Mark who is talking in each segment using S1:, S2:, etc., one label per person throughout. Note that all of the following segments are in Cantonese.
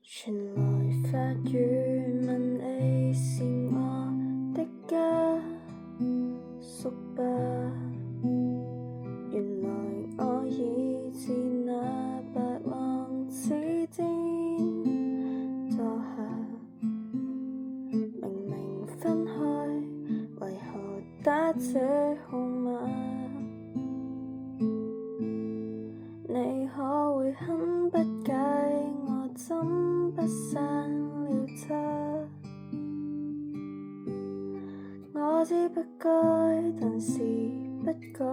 S1: 傳來發語問你是我的家屬吧，原來我已自那白浪之巔墮下，明明分開，為何打這號碼？你可會很不解我怎不刪了它？我知不該，但是不該，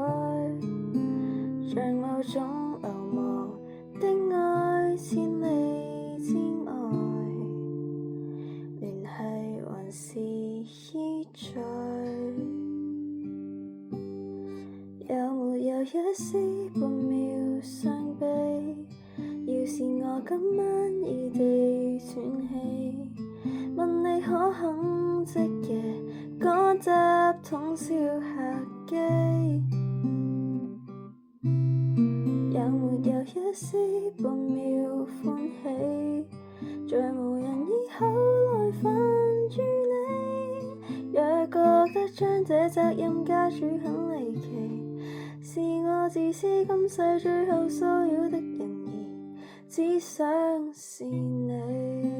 S1: 像某種流亡的愛，千里之外，聯繫還是依在。有沒有一絲半秒傷悲？要是我今晚異地喘氣，問你可肯即夜趕搭通宵客機？有沒有一絲半秒歡喜？在無人以口來煩住你，若覺得將這責任加諸很離奇，是我自私今世最後騷擾的人兒，只想是你。